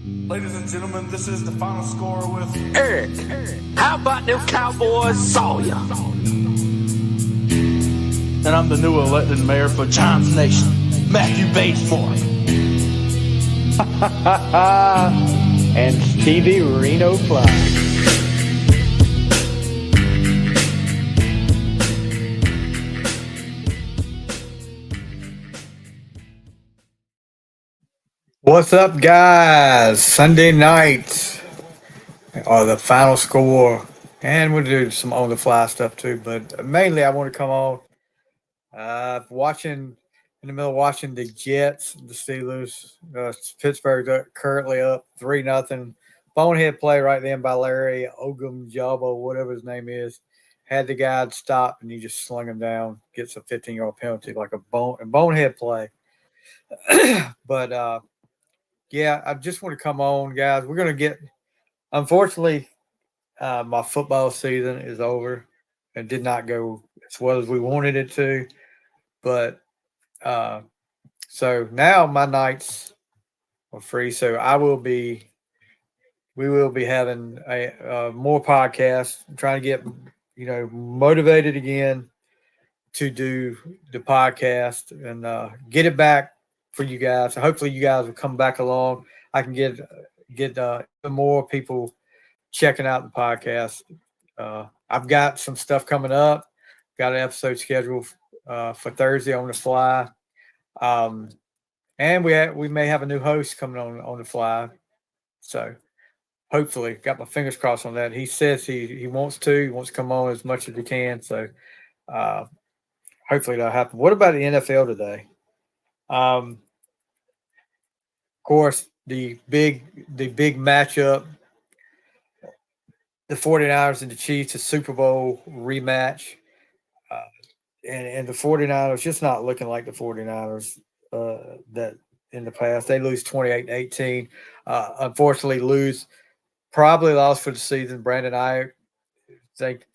Ladies and gentlemen, this is the final score with Eric. How about them Cowboys saw ya? And I'm the new elected mayor for Johns Nation, Matthew Batesmore. And Stevie Reno Fly. What's up, guys? Sunday night, the final score, and we'll do some on the fly stuff too. But mainly, I want to come on watching in the middle, watching the Jets, the Steelers. Pittsburgh currently up 3-0. Bonehead play right then by Larry Ogunjobi, whatever his name is. Had the guy stop, and he just slung him down. Gets a 15-yard penalty, like a bonehead play. But yeah, I just want to come on, guys. We're going to get – unfortunately, my football season is over. It did not go as well as we wanted it to. But so now my nights are free. So we will be having a more podcasts. I'm trying to get, motivated again to do the podcast and get it back for you guys. So hopefully you guys will come back along. I can get even more people checking out the podcast. I've got some stuff coming up. Got an episode scheduled for Thursday on the fly, and we may have a new host coming on the fly. So hopefully, got my fingers crossed on that. He says he wants to. He wants to come on as much as he can. So hopefully that'll happen. What about the NFL today? Of course, the big matchup, the 49ers and the Chiefs, the Super Bowl rematch. And the 49ers just not looking like the 49ers that in the past. They lose 28-18. Unfortunately, probably lost for the season. Brandon Ayuk,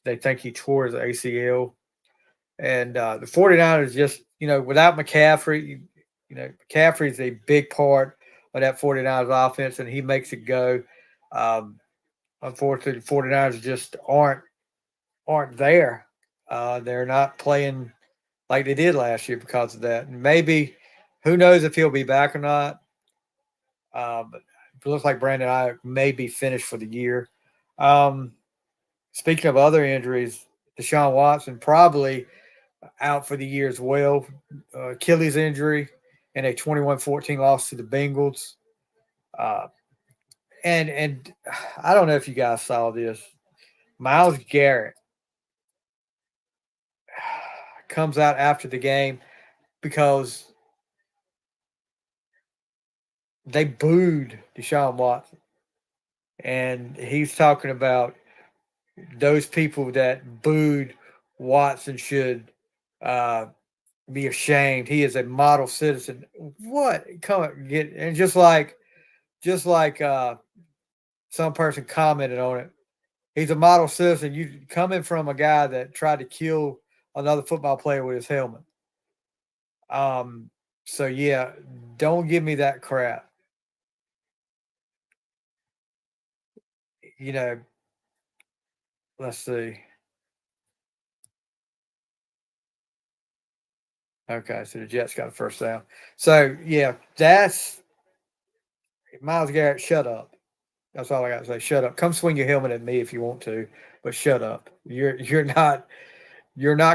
they think he tore his ACL. And the 49ers just, without McCaffrey, McCaffrey is a big part of that 49ers offense, and he makes it go. Unfortunately, the 49ers just aren't there. They're not playing like they did last year because of that. And maybe, who knows if he'll be back or not. But it looks like Brandon Ayuk may be finished for the year. Speaking of other injuries, Deshaun Watson probably out for the year as well. Achilles injury and a 21-14 loss to the Bengals. And I don't know if you guys saw this. Myles Garrett comes out after the game because they booed Deshaun Watson. And he's talking about those people that booed Watson should be ashamed. He is a model citizen. What? Come get and just like some person commented on it. He's a model citizen. You coming from a guy that tried to kill another football player with his helmet. So yeah, don't give me that crap. Let's see. Okay, so the Jets got a first down. So yeah, that's Myles Garrett. Shut up. That's all I got to say. Shut up. Come swing your helmet at me if you want to, but shut up. You're not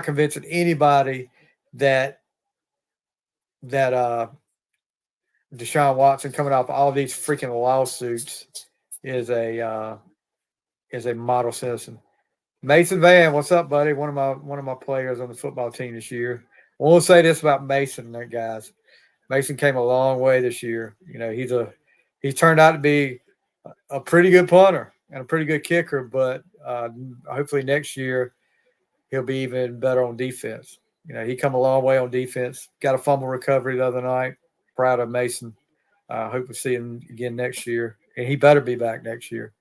convincing anybody that Deshaun Watson coming off all these freaking lawsuits is a model citizen. Mason Van, what's up, buddy? One of my players on the football team this year. I will say this about Mason, guys. Mason came a long way this year. He's turned out to be a pretty good punter and a pretty good kicker, but hopefully next year he'll be even better on defense. He come a long way on defense. Got a fumble recovery the other night. Proud of Mason. Hope we see him again next year, and he better be back next year.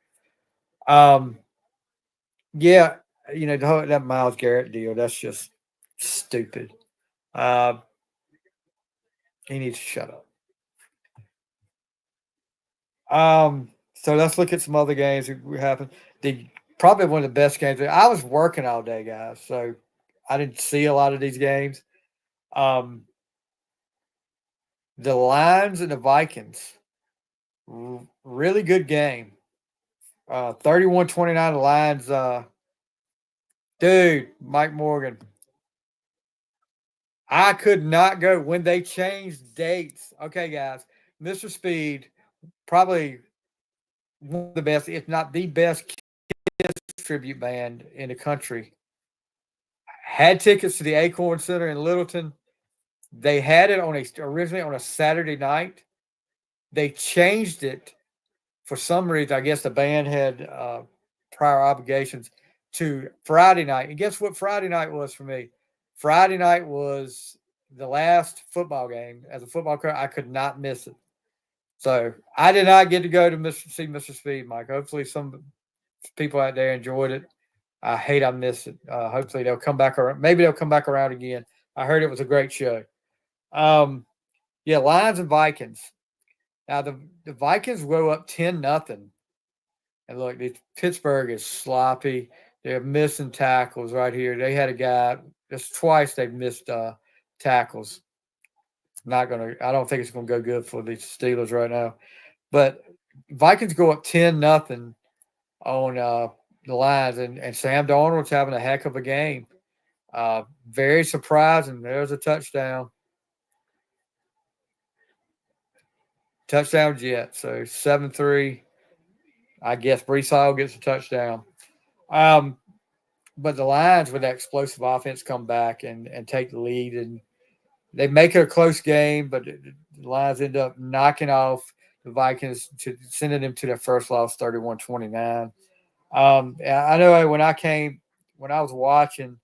Yeah, that Myles Garrett deal, that's just stupid. He needs to shut up. So let's look at some other games that happened. Probably one of the best games. I was working all day, guys, so I didn't see a lot of these games. The Lions and the Vikings, really good game. 31-29, the Lions. Dude, Mike Morgan. I could not go when they changed dates. Okay, guys, Mr. Speed, probably one of the best, if not the best kids tribute band in the country. Had tickets to the Acorn Center in Littleton. They had it originally on a Saturday night. They changed it for some reason. I guess the band had prior obligations to Friday night. And guess what Friday night was for me? Friday night was the last football game. As a football coach, I could not miss it. So I did not get to go to see Mr. Speed, Mike. Hopefully some people out there enjoyed it. I hate I missed it. Hopefully they'll come back around. Maybe they'll come back around again. I heard it was a great show. Yeah, Lions and Vikings. Now the Vikings go up 10-0. And look, Pittsburgh is sloppy. They're missing tackles right here. They had a guy just twice they've missed tackles. I don't think it's gonna go good for the Steelers right now. But Vikings go up 10-0 on the Lions, and Sam Darnold's having a heck of a game. Very surprising. There's a touchdown. Touchdown Jets. So 7-3. I guess Brees Hall gets a touchdown. But the Lions, with that explosive offense, come back and take the lead, and they make it a close game, but the Lions end up knocking off the Vikings, sending them to their first loss, 31-29. I know when I was watching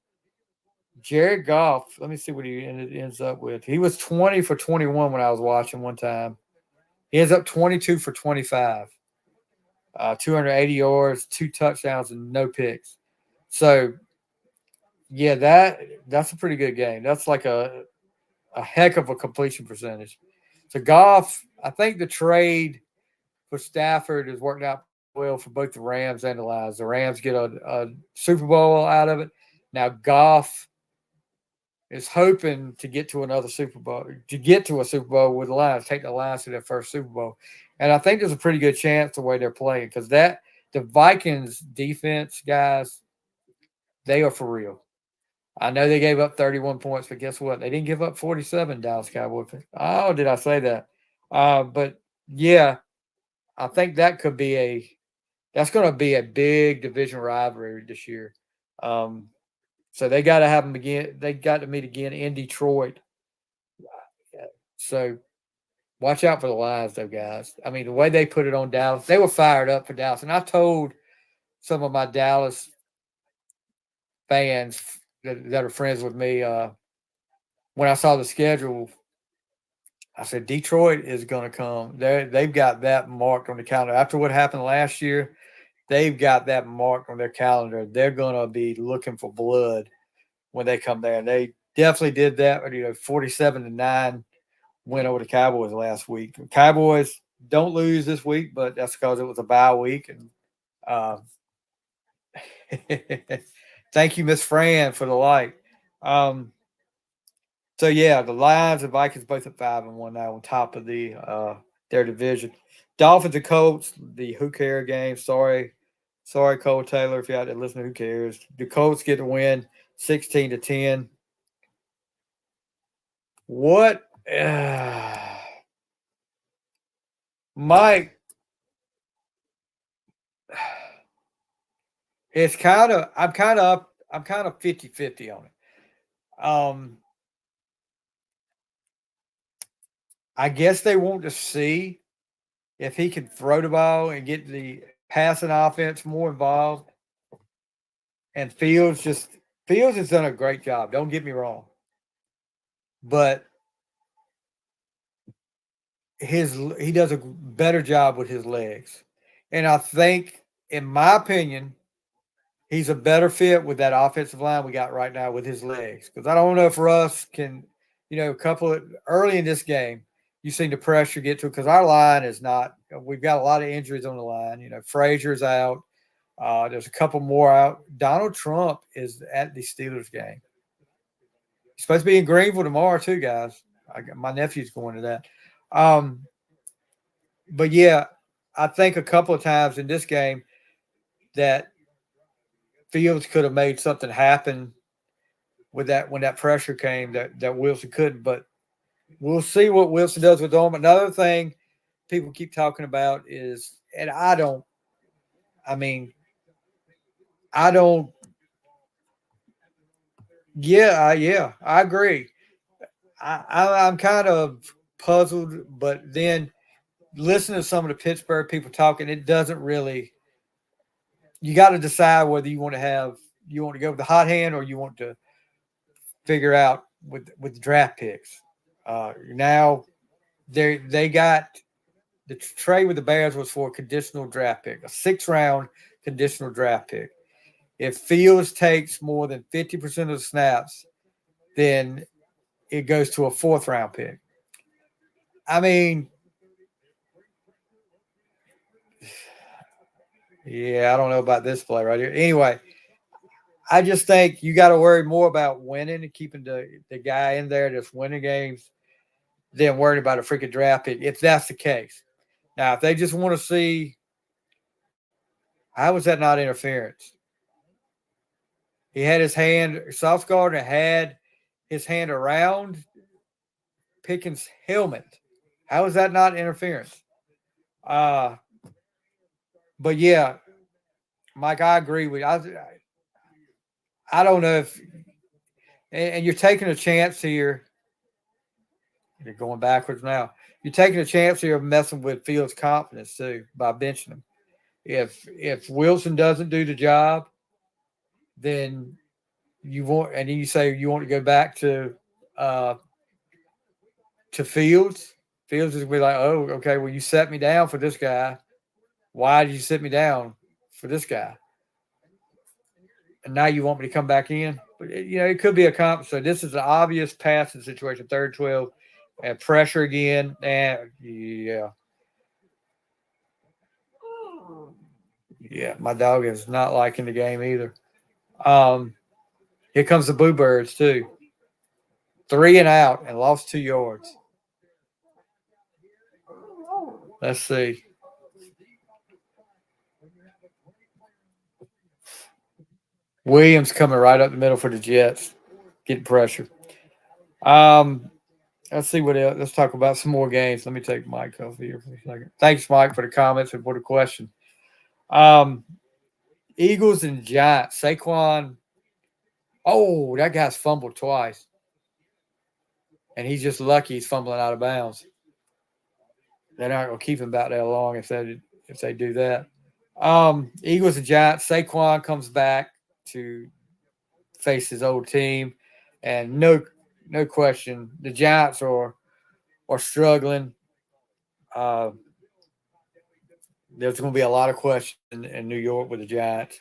Jared Goff, let me see what he ends up with. He was 20 for 21 when I was watching one time. He ends up 22 for 25, 280 yards, 2 touchdowns, and no picks. So, yeah, that's a pretty good game. That's like a heck of a completion percentage. So Goff, I think the trade for Stafford has worked out well for both the Rams and the Lions. The Rams get a Super Bowl out of it. Now Goff is hoping to get to a Super Bowl with the Lions, take the Lions to their first Super Bowl. And I think there's a pretty good chance the way they're playing, because the Vikings defense, guys, they are for real. I know they gave up 31 points, but guess what? They didn't give up 47, Dallas Cowboys. Oh, did I say that? But, yeah, I think that's going to be a big division rivalry this year. So they got to have them again. They got to meet again in Detroit. So watch out for the Lions, though, guys. I mean, the way they put it on Dallas, they were fired up for Dallas. And I told some of my Dallas fans that are friends with me, when I saw the schedule, I said, Detroit is going to come. They've got that marked on the calendar. After what happened last year, they've got that marked on their calendar. They're going to be looking for blood when they come there. And they definitely did that. 47-9 win over the Cowboys last week. The Cowboys don't lose this week, but that's because it was a bye week. And thank you, Miss Fran, for the like. So yeah, the Lions and Vikings both at 5-1 now on top of their division. Dolphins and Colts, the who cares game. Sorry, Cole Taylor, if you out there listening, who cares? The Colts get the win 16-10. What Mike, I'm kind of 50-50 on it. I guess they want to see if he can throw the ball and get the passing offense more involved. And Fields has done a great job. Don't get me wrong. But he does a better job with his legs. And I think, in my opinion, he's a better fit with that offensive line we got right now with his legs. Because I don't know if Russ can, early in this game, you've seen the pressure get to it because our line is not. We've got a lot of injuries on the line. You know, Frazier's out. There's a couple more out. Donald Trump is at the Steelers game. He's supposed to be in Greenville tomorrow too, guys. My nephew's going to that. But yeah, I think a couple of times in this game that Fields could have made something happen with that when that pressure came that Wilson couldn't. But we'll see what Wilson does with them. Another thing people keep talking about is, and I don't. Yeah, I agree. I'm kind of puzzled, but then listening to some of the Pittsburgh people talking, it doesn't really. You got to decide whether you want to go with the hot hand or you want to figure out with the draft picks. Now they got the trade with the Bears was for a conditional draft pick, a 6th-round conditional draft pick. If Fields takes more than 50% of the snaps, then it goes to a 4th-round pick. I mean, yeah, I don't know about this play right here. Anyway, I just think you got to worry more about winning and keeping the guy in there that's winning games than worrying about a freaking draft pick, if that's the case. Now, if they just want to see, how was that not interference? He had his hand, Sauce Gardner had his hand around Pickens' helmet. How is that not interference? But yeah, Mike, I agree with you. I don't know if, and you're taking a chance here. You're going backwards now. You're taking a chance here of messing with Fields' confidence too by benching him. If Wilson doesn't do the job, then you want, and you say you want to go back to Fields. Fields is gonna be like, oh, okay, well, you set me down for this guy. Why did you sit me down for this guy? And now you want me to come back in? But it could be a comp. So this is an obvious passing situation, 3rd and 12, and pressure again. And yeah, my dog is not liking the game either. Here comes the Bluebirds too. 3 and out and lost 2 yards. Let's see. Williams coming right up the middle for the Jets, getting pressure. Let's see what else. Let's talk about some more games. Let me take Mike off here for a second. Thanks, Mike, for the comments and for the question. Eagles and Giants. Saquon. Oh, that guy's fumbled twice. And he's just lucky he's fumbling out of bounds. They're not going to keep him about that long if they do that. Eagles and Giants. Saquon comes back to face his old team. And no question, the Giants are struggling. There's going to be a lot of questions in New York with the Giants.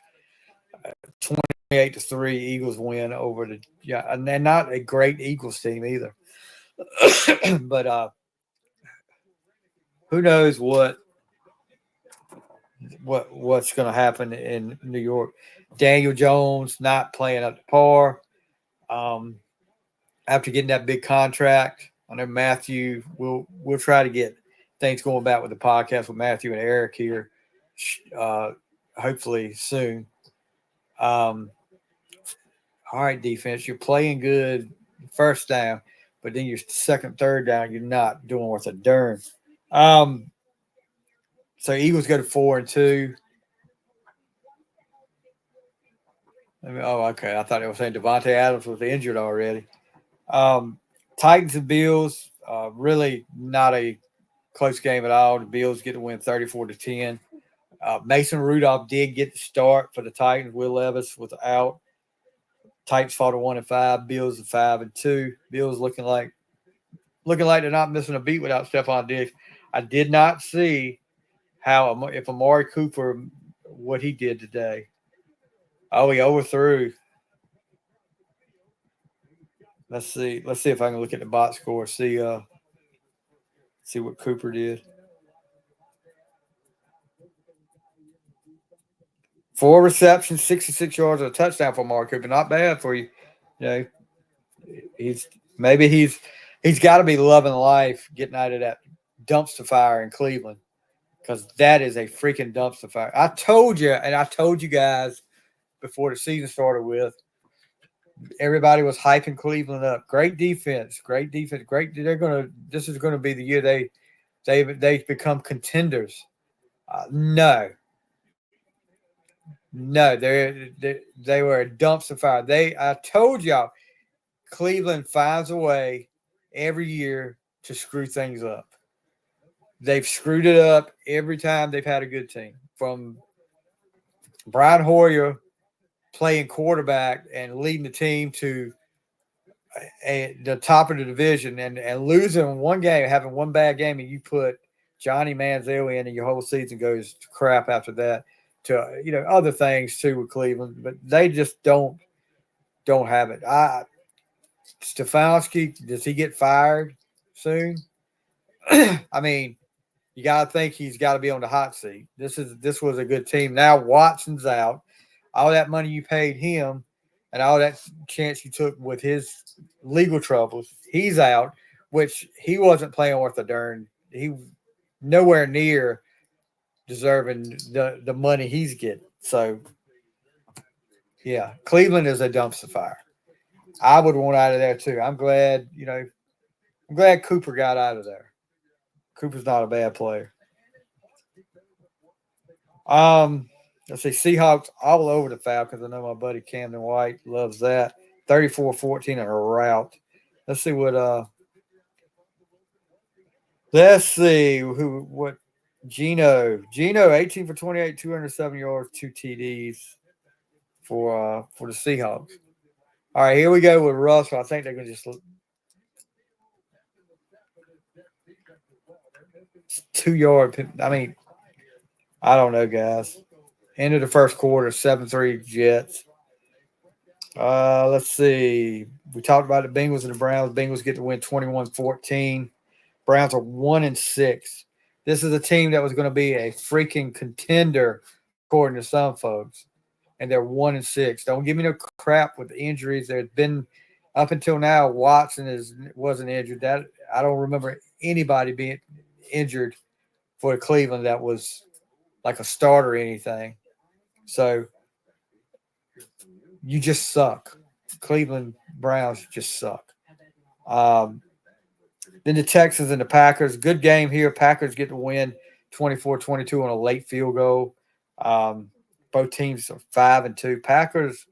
28-3, Eagles win over the Giants. And they're not a great Eagles team either. But who knows what's going to happen in New York. Daniel Jones not playing up to par. After getting that big contract, I know Matthew, we'll try to get things going back with the podcast with Matthew and Eric here, hopefully soon. All right, defense, you're playing good first down, but then your second, third down, you're not doing worth a darn. So Eagles go to 4-2. Okay. I thought they were saying Devontae Adams was injured already. Titans and Bills, really not a close game at all. The Bills get to win 34-10. Mason Rudolph did get the start for the Titans. Will Levis was out. Titans fought 1-5. Bills 5-2. Bills looking like they're not missing a beat without Stephon Diggs. I did not see if Amari Cooper, what he did today. Oh, he overthrew. Let's see if I can look at the box score. See, See what Cooper did. 4 receptions, 66 yards, and a touchdown for Mark Cooper. Not bad for you. You know, he's got to be loving life getting out of that dumpster fire in Cleveland, because that is a freaking dumpster fire. I told you, and I told you guys before the season started with, everybody was hyping Cleveland up. Great defense. Great. This is gonna be the year they become contenders. No, they were a dumpster fire. I told y'all, Cleveland finds a way every year to screw things up. They've screwed it up every time they've had a good team. From Brian Hoyer playing quarterback and leading the team to the top of the division, and losing one game, having one bad game, and you put Johnny Manziel in, and your whole season goes to crap after that. To other things too with Cleveland, but they just don't have it. Stefanski, does he get fired soon? I mean, you got to think he's got to be on the hot seat. This was a good team. Now Watson's out. All that money you paid him and all that chance you took with his legal troubles, he's out, which he wasn't playing worth a darn. He nowhere near deserving the money he's getting. So, yeah, Cleveland is a dumpster fire. I would want out of there too. I'm glad Cooper got out of there. Cooper's not a bad player. Let's see, Seahawks all over the Falcons. I know my buddy Camden White loves that. 34-14 in a rout. Let's see what Gino, 18 for 28, 207 yards, 2 TDs for the Seahawks. All right, here we go with Russell. I think they're going to just 2 yard. I mean, I don't know, guys. End of the first quarter, 7-3 Jets. Let's see. We talked about the Bengals and the Browns. Bengals get to win 21-14. Browns are 1-6. This is a team that was going to be a freaking contender, according to some folks, and they're 1-6. Don't give me no crap with the injuries. There's been up until now, Watson wasn't injured. That I don't remember anybody being injured for Cleveland that was like a starter or anything. So you just suck. Cleveland Browns just suck. Then the Texans and the Packers. Good game here. Packers get to win 24-22 on a late field goal. Both teams are 5-2. Packers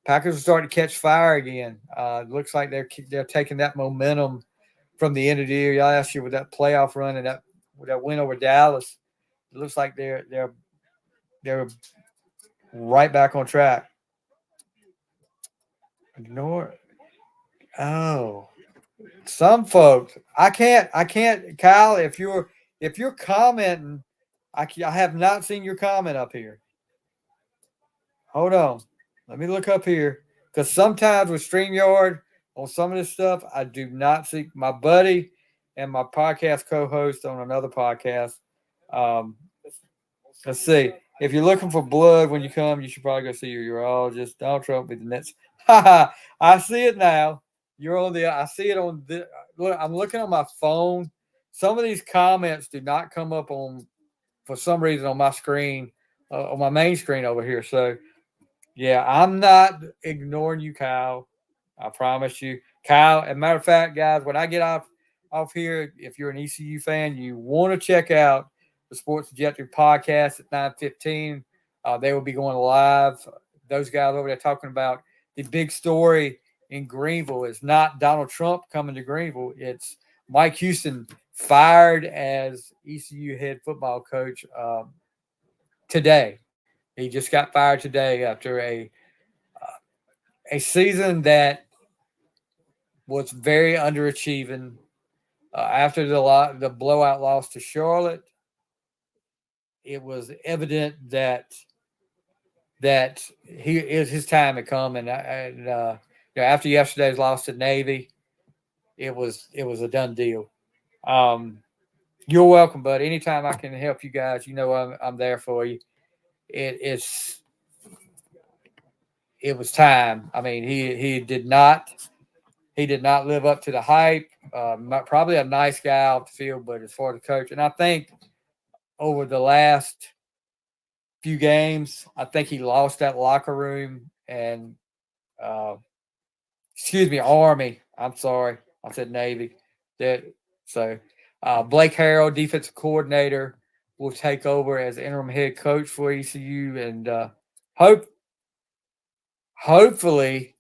are starting to catch fire again. It looks like they're taking that momentum from the end of the year last year with that playoff run and with that win over Dallas. It looks like they're right back on track. Some folks, I can't, Kyle, if you're commenting, I have not seen your comment up here. Hold on. Let me look up here, because sometimes with StreamYard on some of this stuff, I do not see my buddy and my podcast co-host on another podcast. Let's see. If you're looking for blood when you come, you should probably go see your urologist. Donald Trump with the Nets. I see it now. I see it on this. Look, I'm looking on my phone. Some of these comments do not come up for some reason on my screen, on my main screen over here. So, yeah, I'm not ignoring you, Kyle. I promise you. Kyle, as a matter of fact, guys, when I get off here, if you're an ECU fan, you want to check out the Sports Objective podcast at 9:15. They will be going live. Those guys over there talking about the big story in Greenville is not Donald Trump coming to Greenville. It's Mike Houston fired as ECU head football coach today. He just got fired today after a season that was very underachieving. After the blowout loss to Charlotte, it was evident that his time had come, and after yesterday's loss to Navy, it was a done deal. You're welcome, bud. Anytime I can help you guys, you know I'm there for you. It was time. I mean, he did not live up to the hype. Probably a nice guy off the field, but as far as the coach, and I think over the last few games, I think he lost that locker room and Army. I'm sorry, I said Navy. Blake Harrell, defensive coordinator, will take over as interim head coach for ECU, and hopefully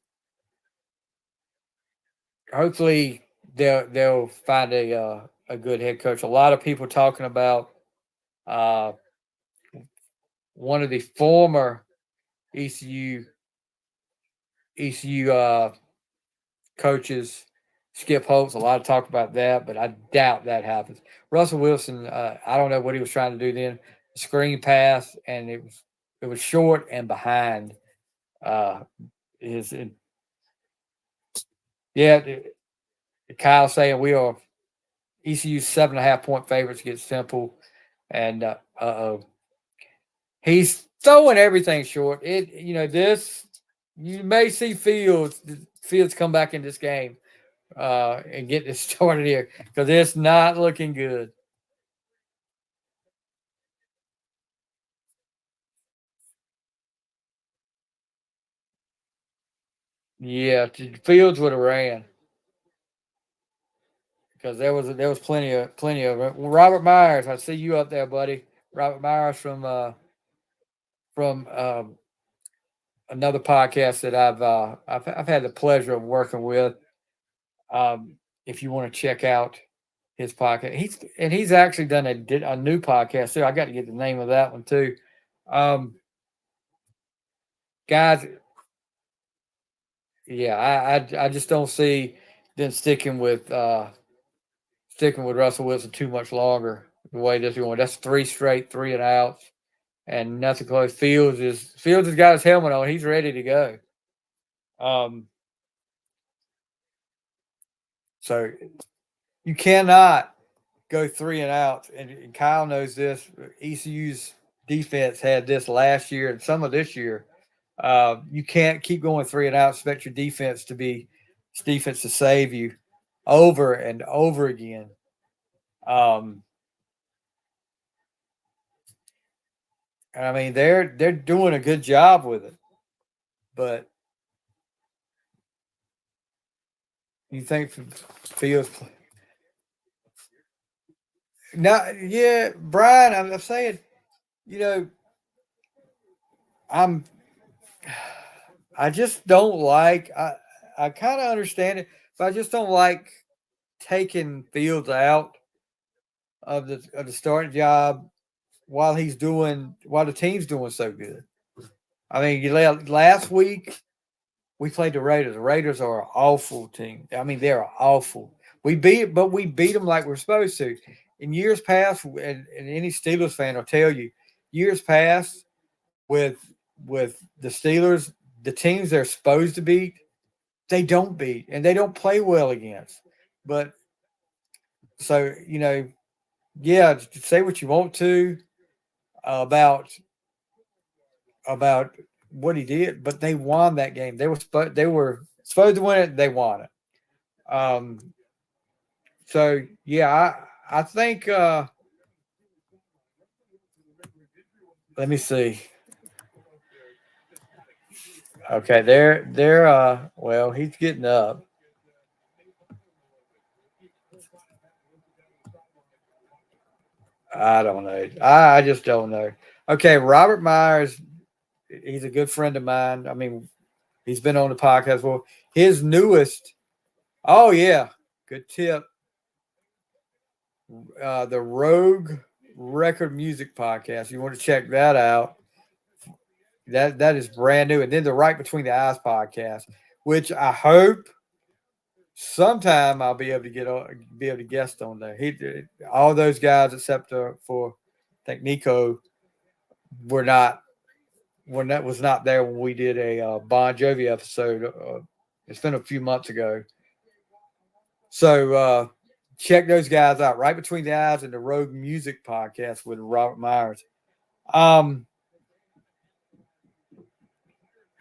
they'll find a good head coach. A lot of people talking about one of the former ECU coaches, Skip Holtz. A lot of talk about that, but I doubt that happens. Russell Wilson, I don't know what he was trying to do then. Screen pass, and it was short and behind. Kyle saying we are ECU 7.5-point favorites against Temple, and he's throwing everything short. You may see Fields come back in this game and get this started here because it's not looking good. Yeah, Fields would have ran because there was plenty of it. Robert Myers, I see you up there, buddy. Robert Myers from another podcast that I've had the pleasure of working with. If you want to check out his podcast, he's actually done a new podcast too. I got to get the name of that one too. Guys, yeah, I just don't see them sticking with Russell Wilson too much longer. The way this is going, that's 3 straight 3-and-outs, and nothing close. Fields has got his helmet on. He's ready to go. So you cannot go 3-and-outs, and Kyle knows this. ECU's defense had this last year and some of this year. You can't keep going 3-and-outs. Expect your defense to save you over and over again. And I mean, they're doing a good job with it, but you think Fields? No, yeah, Brian. I'm saying, I just don't like. I kind of understand it, but I just don't like taking Fields out of the starting job while the team's doing so good. I mean, last week we played the Raiders. The Raiders are an awful team. I mean, they're awful. We beat them like we're supposed to. In years past, and any Steelers fan will tell you, years past with the Steelers, the teams they're supposed to beat, they don't beat, and they don't play well against. But so yeah, say what you want to about what he did, but they won that game. They were supposed to win it. They won it. So yeah, I think. Let me see. Okay, they're well, he's getting up. I don't know. I just don't know. Okay, Robert Myers, he's a good friend of mine. I mean, he's been on the podcast. Well, his newest, oh yeah, good tip. The Rogue Record Music Podcast. You want to check that out. That is brand new. And then the Right Between the Eyes podcast, which I hope sometime I'll be able to guest on there. All those guys except for I think Nico was not there when we did a Bon Jovi episode. It's been a few months ago. So check those guys out. Right Between the Eyes and the Rogue Music Podcast with Robert Myers. All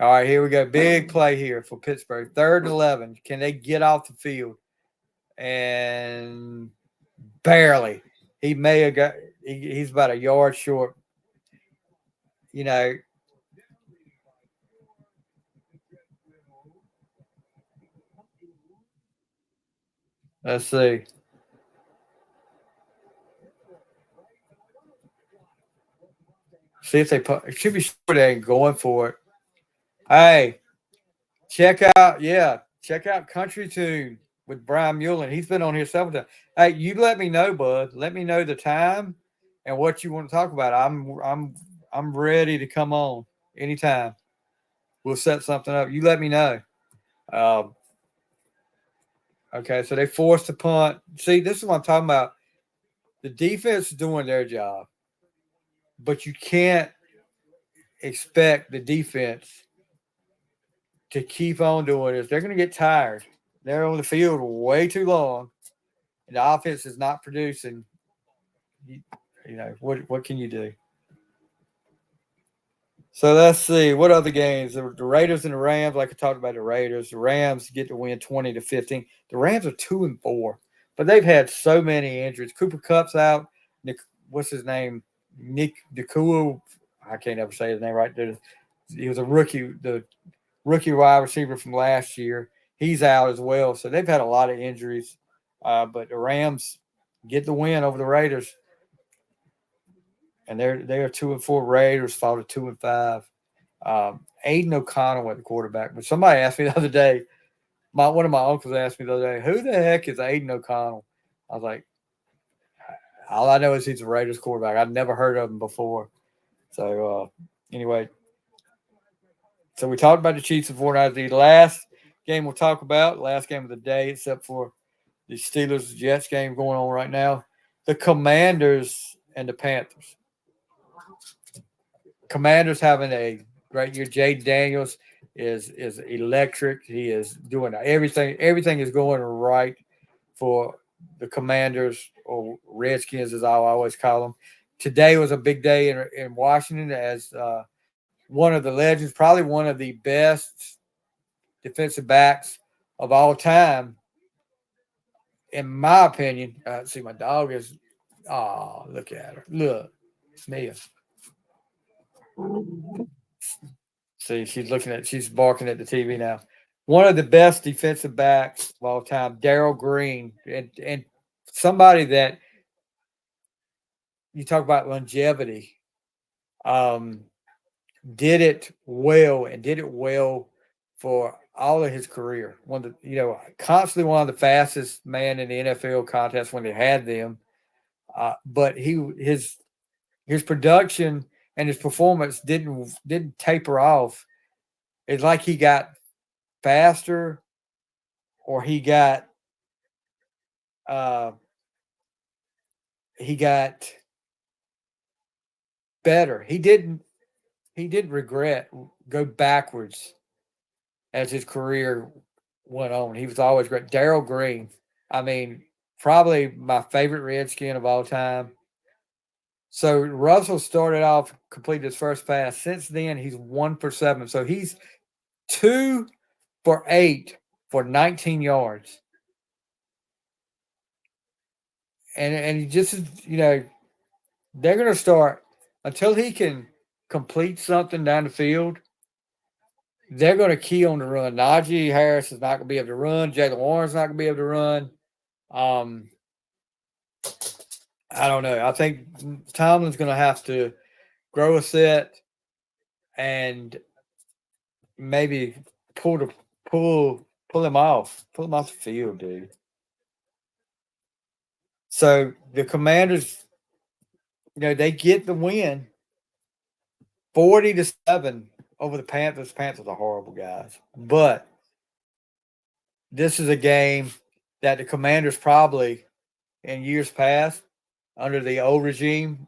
right, here we go. Big play here for Pittsburgh. 3rd and 11. Can they get off the field? And barely. He may have got. He's about a yard short. You know. Let's see. See if they put. It should be sure they ain't going for it. Hey, check out Country Tune with Brian Mullen. He's been on here several times. Hey, you let me know, bud. Let me know the time and what you want to talk about. I'm ready to come on anytime. We'll set something up. You let me know. Okay, so they forced the punt. See, this is what I'm talking about. The defense is doing their job, but you can't expect the defense to keep on doing this. They're going to get tired. They're on the field way too long, and the offense is not producing. You know, what can you do? So let's see. What other games? The Raiders and the Rams, like I talked about the Raiders. The Rams get to win 20-15. The Rams are 2-4, but they've had so many injuries. Cooper Kupp's out. What's his name? Nick Nakua. I can't ever say his name right there. He was a rookie, the rookie wide receiver from last year. He's out as well. So they've had a lot of injuries. But the Rams get the win over the Raiders. And they are 2-4. Raiders fall to 2-5. Aiden O'Connell at the quarterback. But somebody asked me the other day, one of my uncles asked me the other day, who the heck is Aiden O'Connell? I was like, all I know is he's a Raiders quarterback. I'd never heard of him before. So, anyway. So we talked about the Chiefs and 49ers. The last game we'll talk about, last game of the day, except for the Steelers-Jets game going on right now, the Commanders and the Panthers. Commanders having a great year. Jayden Daniels is electric. He is doing everything. Everything is going right for the Commanders, or Redskins as I always call them. Today was a big day in Washington as one of the legends, probably one of the best defensive backs of all time, in my opinion. See, my dog is – oh, look at her. Look, it's Mia. See, she's barking at the TV now. One of the best defensive backs of all time, Darrell Green, and somebody that you talk about longevity, did it well for all of his career. Constantly one of the fastest man in the NFL contest when they had them. But his production and his performance didn't taper off. It's like he got faster, or he got better. He didn't regret go backwards as his career went on. He was always great. Darrell Green, I mean, probably my favorite Redskin of all time. So Russell started off, completed his first pass. Since then, he's 1 for 7. So he's 2 for 8 for 19 yards. And he just, they're going to start, until he can complete something down the field, they're going to key on the run. Najee Harris is not going to be able to run. Jaylen Warren's not going to be able to run. I don't know. I think Tomlin's going to have to grow a set and maybe pull him off the field, dude. So the Commanders, they get the win 40-7 over the Panthers. Panthers are horrible guys. But this is a game that the Commanders probably in years past, under the old regime,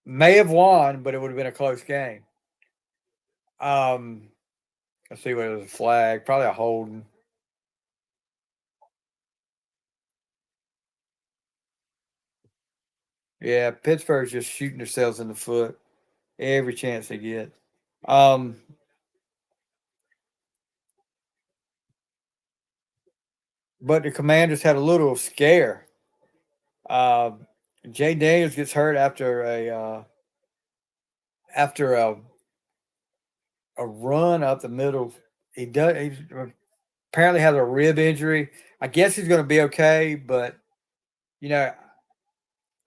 may have won, but it would have been a close game. Let's see what it was, a flag, probably a holding. Yeah, Pittsburgh's just shooting themselves in the foot every chance they get. Um, but the Commanders had a little scare. Uh, Jay Daniels gets hurt after a run up the middle. He apparently has a rib injury. I guess he's going to be okay, but you know,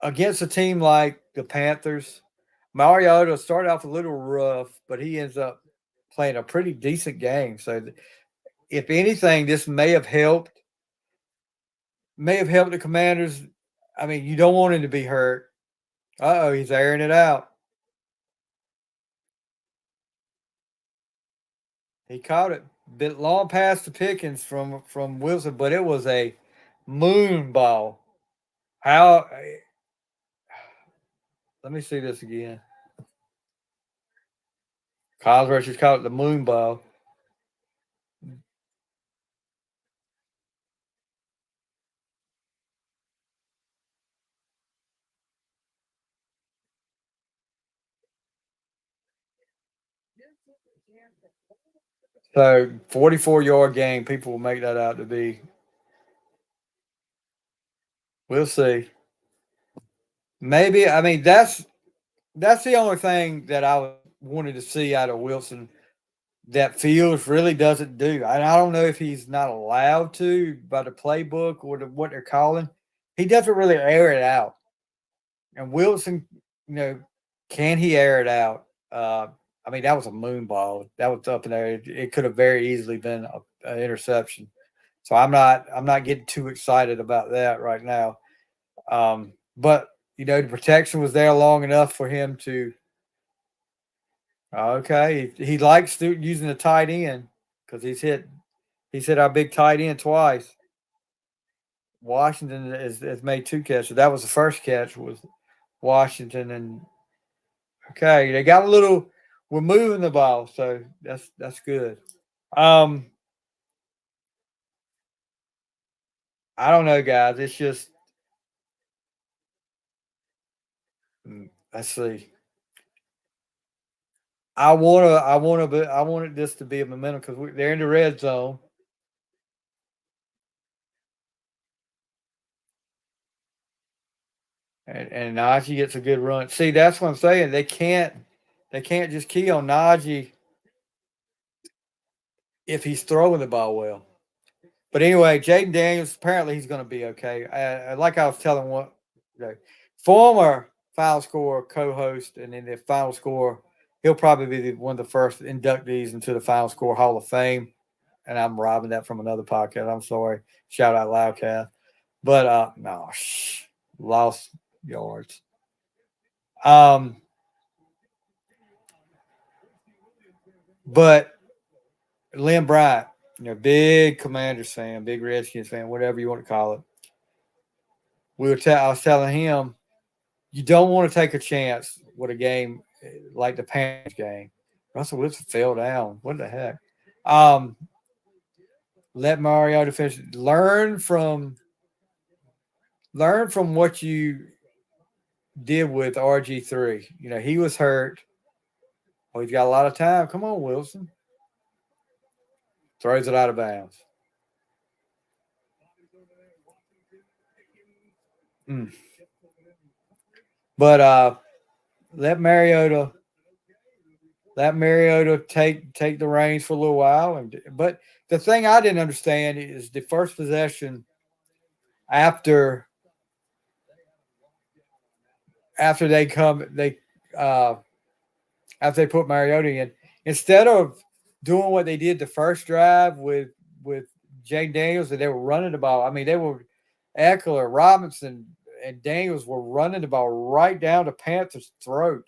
against a team like the Panthers, Mariota started off a little rough, but he ends up playing a pretty decent game. So, if anything, this may have helped the Commanders. I mean, you don't want him to be hurt. He's airing it out. He caught it. Bit long past the Pickens from Wilson, but it was a moon ball. How? Let me see this again. Collinsworth just caught it the moon ball. So 44-yard game, people will make that out to be. We'll see. Maybe I mean that's the only thing that I wanted to see out of Wilson that Fields really doesn't do. And I don't know if he's not allowed to by the playbook or what they're calling. He doesn't really air it out. And Wilson, can he air it out? I mean, that was a moon ball. That was up in there. It could have very easily been an interception. So I'm not getting too excited about that right now. But the protection was there long enough for him to. Okay, he likes using the tight end because he's hit our big tight end twice. Washington has made 2 catches. That was the first catch was Washington, and okay, they got a little. We're moving the ball, so that's good. I don't know, guys. It's just let's see. I wanted this to be a momentum because they're in the red zone. And Najee gets a good run. See, that's what I'm saying. They can't just key on Najee if he's throwing the ball well. But anyway, Jaden Daniels, apparently he's going to be okay. Like I was telling former Final Score co-host and then the Final Score, he'll probably be one of the first inductees into the Final Score Hall of Fame. And I'm robbing that from another podcast. I'm sorry. Shout out Loudcast. But no, lost yards. But Lynn Bryant, big Commanders fan, big Redskins fan, whatever you want to call it. I was telling him, you don't want to take a chance with a game like the Panthers game. Russell Wilson fell down. What the heck? Let Mariota finish. Learn from what you did with RG3. He was hurt. Oh, he's got a lot of time. Come on, Wilson. Throws it out of bounds. But let Mariota take the reins for a little while. But the thing I didn't understand is the first possession after they put Mariota in, instead of doing what they did the first drive with Jay Daniels, and they were running the ball. I mean, they were Eckler, Robinson, and Daniels were running the ball right down the Panthers' throat.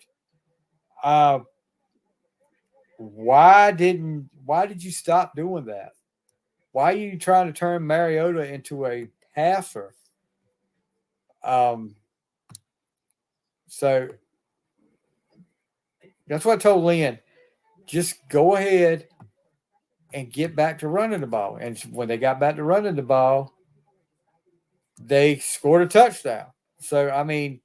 Why did you stop doing that? Why are you trying to turn Mariota into a passer? So that's what I told Lynn. Just go ahead and get back to running the ball. And when they got back to running the ball, they scored a touchdown. So, I mean,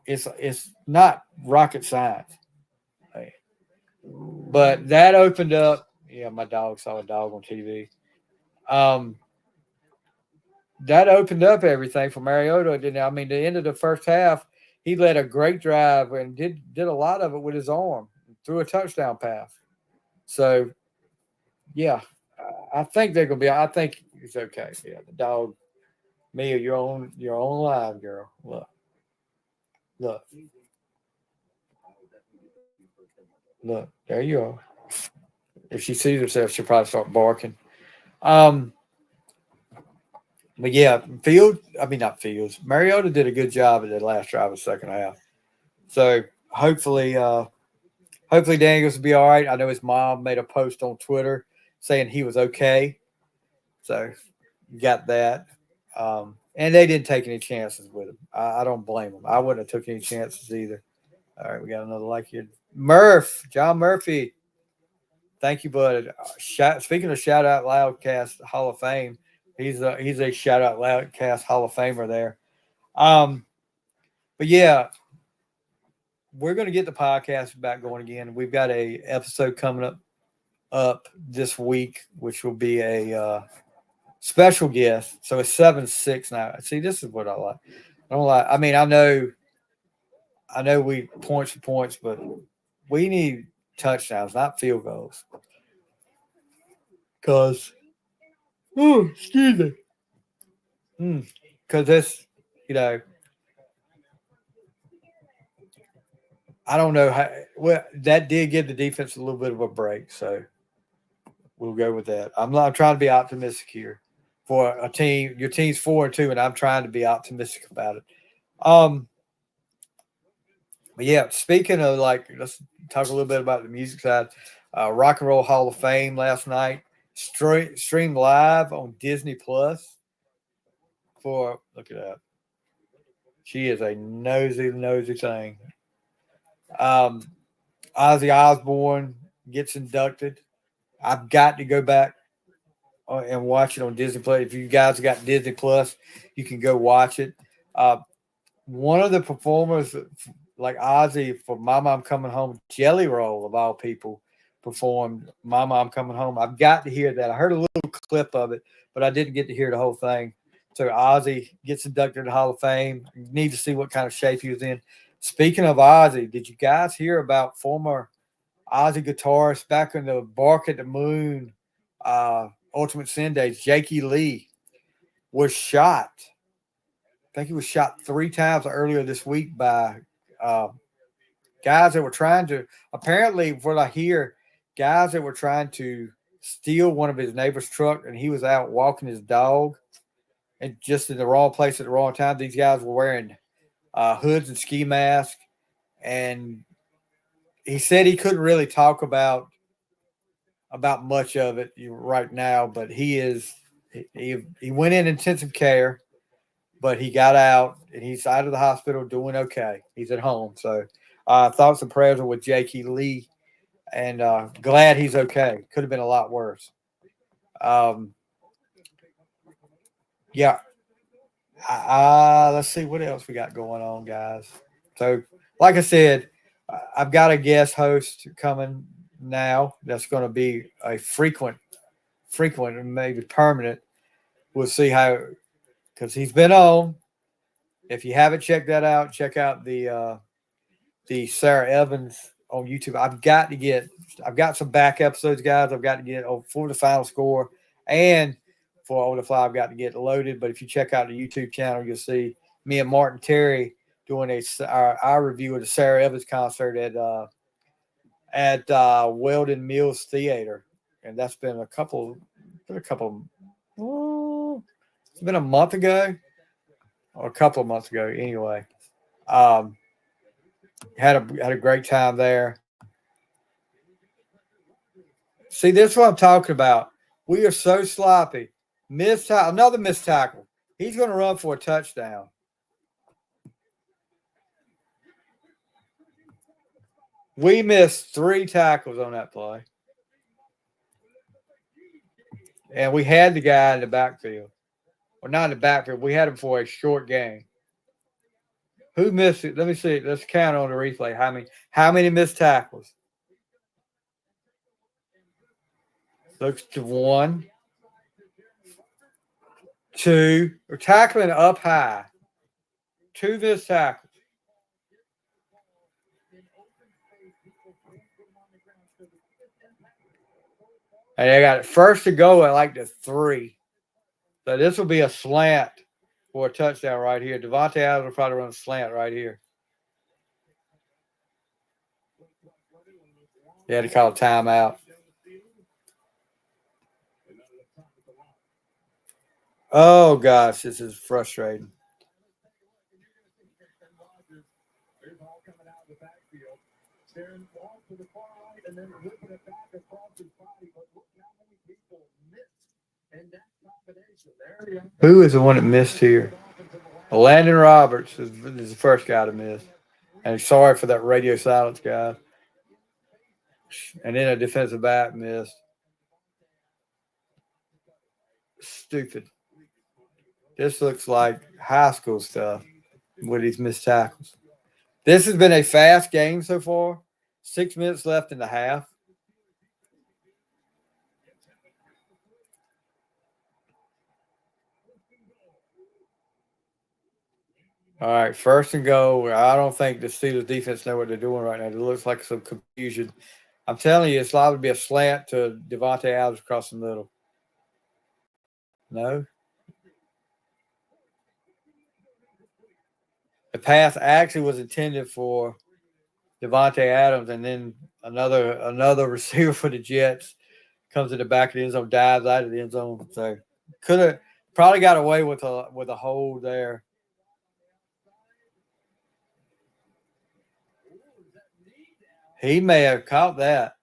it's not rocket science. But that opened up. Yeah, my dog saw a dog on TV. That opened up everything for Mariota. Didn't it? I mean, the end of the first half, he led a great drive and did a lot of it with his arm, threw a touchdown pass. So, yeah, I think they're gonna be. I think it's okay. Yeah, the dog, Mia, you're on live, girl. Look, look. There you are. If she sees herself, she'll probably start barking. But yeah, not Fields. Mariota did a good job at the last drive of the second half. So hopefully Daniels will be all right. I know his mom made a post on Twitter saying he was okay. So you got that. And they didn't take any chances with him. I don't blame them. I wouldn't have took any chances either. All right, we got another like here. John Murphy. Thank you, bud. Speaking of shout out Loudcast Hall of Fame, he's a shout out Loudcast Hall of Famer there. But yeah, we're going to get the podcast back going again. We've got a episode coming up this week, which will be a special guest. So it's 7-6 now. See, this is what I like. I don't like. I mean, I know we points for points, but we need touchdowns, not field goals. Because, excuse me. Because this, I don't know how. Well, that did give the defense a little bit of a break, so we'll go with that. I'm trying to be optimistic here for a team. Your team's 4-2, and I'm trying to be optimistic about it. But yeah, speaking of let's talk a little bit about the music side. Rock and Roll Hall of Fame last night streamed live on Disney Plus. Look at that. She is a nosy thing. Ozzy Osbourne gets inducted. I've got to go back and watch it on Disney Plus. If you guys got Disney Plus, you can go watch it. One of the performers, like Ozzy, for Mama I'm Coming Home, Jelly Roll of all people, performed Mama I'm Coming Home. I've got to hear that. I heard a little clip of it, but I didn't get to hear the whole thing. So Ozzy gets inducted to the Hall of Fame. You need to see what kind of shape he was in. Speaking of Ozzy, did you guys hear about former Ozzy guitarist back in the Bark at the Moon Ultimate Sin days? Jakey Lee was shot. I think he was shot 3 times earlier this week by guys that were trying to, apparently, what I hear, guys that were trying to steal one of his neighbor's truck, and he was out walking his dog, and just in the wrong place at the wrong time. These guys were wearing hoods and ski masks, and he said he couldn't really talk about much of it right now, but he went in intensive care, but he got out and he's out of the hospital doing okay. He's at home. So thoughts and prayers are with Jakey Lee, and glad he's okay. Could have been a lot worse. Yeah. Let's see what else we got going on, guys. So, like I said, I've got a guest host coming now that's going to be a frequent and maybe permanent. We'll see how, because he's been on. If you haven't checked that out, check out the Sarah Evans on YouTube. I've got some back episodes, guys. I've got to get for the final score, and for On the Fly, I've got to get loaded. But if you check out the YouTube channel, you'll see me and Martin Terry doing our review of the Sarah Evans concert at Weldon Mills Theater, and that's been it's been a month ago or a couple of months ago. Anyway, had a great time there. See, this is what I'm talking about. We are so sloppy. Another missed tackle. He's going to run for a touchdown. We missed 3 tackles on that play. And we had the guy in the backfield. Well, not in the backfield. We had him for a short game. Who missed it? Let me see. Let's count on the replay. How many missed tackles? Looks to 1, 2. We're tackling up high. 2 missed tackles. And they got it first to go at like the 3. So this will be a slant for a touchdown right here. Devontae Adams will probably run a slant right here. They had to call a timeout. Oh, gosh, this is frustrating. Who is the one that missed here? Landon Roberts is the first guy to miss. And sorry for that radio silence, guys. And then a defensive back missed. Stupid. This looks like high school stuff with these missed tackles. This has been a fast game so far. 6 minutes left in the half. All right, first and goal. I don't think the Steelers defense know what they're doing right now. It looks like some confusion. I'm telling you, it's liable to be a slant to Devontae Adams across the middle. No. The pass actually was intended for Devontae Adams, and then another receiver for the Jets comes to the back of the end zone, dives out of the end zone. So could have probably got away with a hold there. He may have caught that.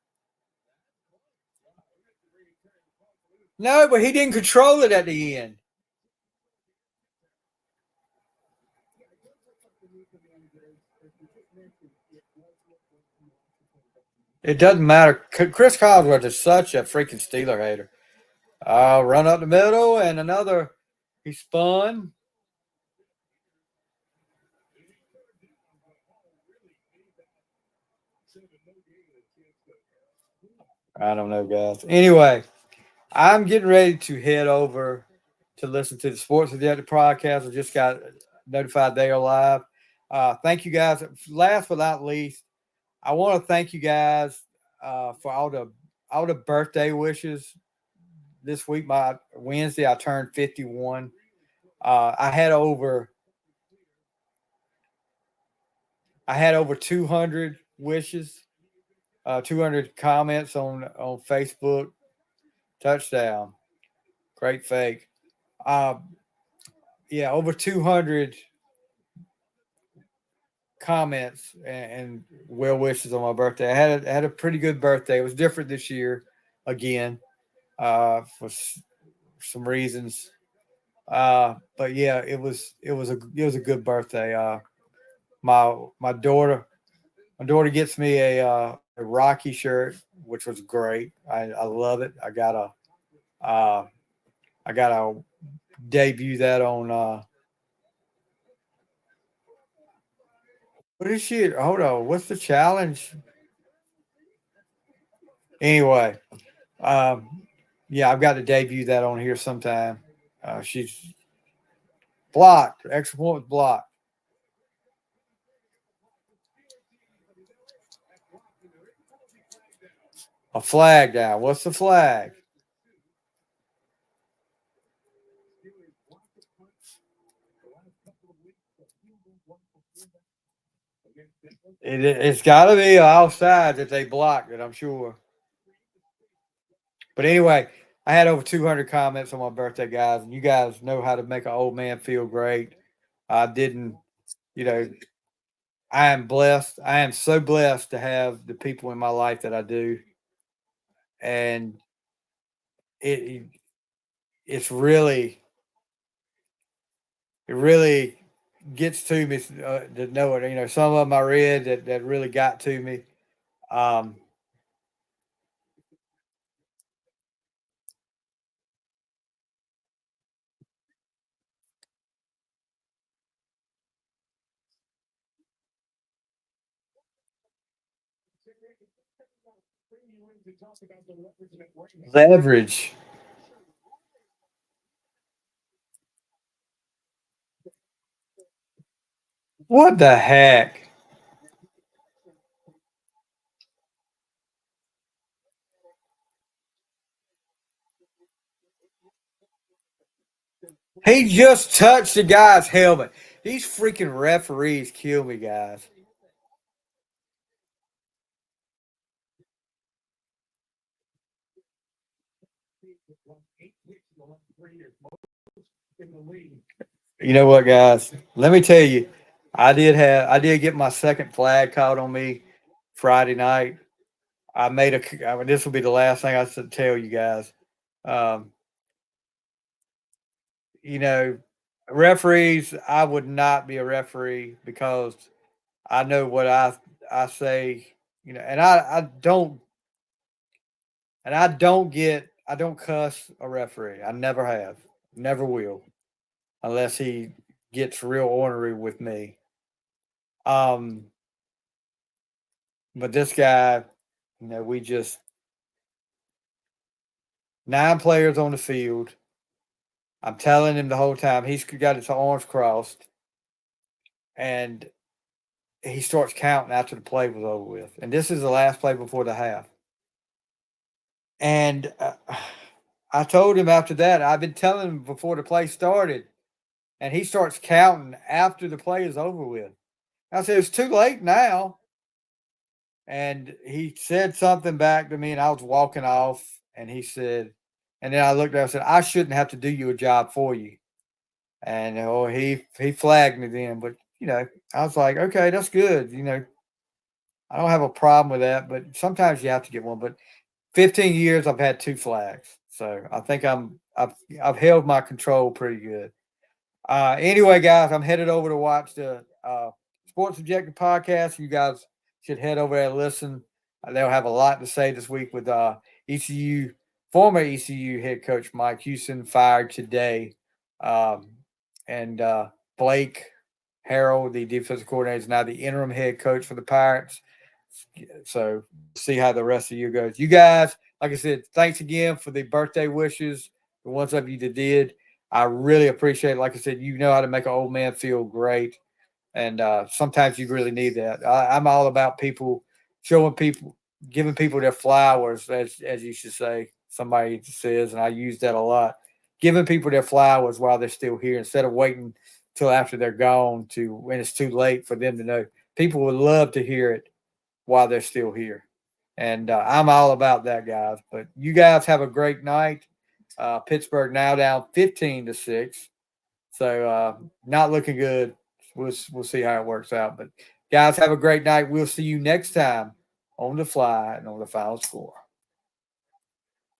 No, but he didn't control it at the end. It doesn't matter. Chris Collinsworth is such a freaking Steeler hater. Run up the middle and another. He spun. I don't know, guys. Anyway, I'm getting ready to head over to listen to the Sports Objective podcast. I just got notified they are live. Thank you guys. Last but not least, I want to thank you guys for all the birthday wishes this week. My Wednesday, I turned 51. I had over 200 wishes, 200 comments on Facebook. Touchdown, great fake. Yeah, over 200 comments and well wishes on my birthday. I had a pretty good birthday. It was different this year, again, for some reasons. But yeah, it was a good birthday. My daughter gets me a Rocky shirt, which was great. I love it. I gotta debut that on. What is she? Hold on. What's the challenge? Anyway, yeah, I've got to debut that on here sometime. She's blocked. Extra point was blocked. A flag down. What's the flag? It's got to be outside that they blocked it, I'm sure. But anyway, I had over 200 comments on my birthday, guys, and you guys know how to make an old man feel great. I didn't, I am blessed. I am so blessed to have the people in my life that I do. And it really gets to me to know it. Some of them I read that really got to me. Leverage. What the heck? He just touched the guy's helmet. These freaking referees kill me, guys. You know what, guys? Let me tell you, I did get my second flag caught on me Friday night. I mean, this will be the last thing I should tell you guys. Um, you know, referees, I would not be a referee because I know what I say, and I don't cuss a referee. I never have, never will, unless he gets real ornery with me. But this guy, we just 9 players on the field. I'm telling him the whole time he's got his arms crossed, and he starts counting after the play was over with. And this is the last play before the half. And I told him after that, I've been telling him before the play started, and he starts counting after the play is over with. I said, it's too late now. And he said something back to me, and I was walking off, and he said, and then I looked at him and said, I shouldn't have to do you a job for you. And he flagged me then, but I was like, okay, that's good. I don't have a problem with that, but sometimes you have to get one. But 15 years I've had 2 flags. So I think I've held my control pretty good. Anyway, guys, I'm headed over to watch the Sports Objective podcast. You guys should head over there and listen. They'll have a lot to say this week with former ECU head coach Mike Houston, fired today. And Blake Harrell, the defensive coordinator, is now the interim head coach for the Pirates. So see how the rest of the year goes. You guys, like I said, thanks again for the birthday wishes. The ones of you that did, I really appreciate it. Like I said, you know how to make an old man feel great. And sometimes you really need that. I'm all about people, giving people their flowers, as you should say. Somebody says, and I use that a lot. Giving people their flowers while they're still here instead of waiting till after they're gone when it's too late for them to know. People would love to hear it while they're still here. And I'm all about that, guys. But you guys have a great night. Pittsburgh now down 15-6. So not looking good. We'll see how it works out. But guys, have a great night. We'll see you next time on The Fly and on The Final Score.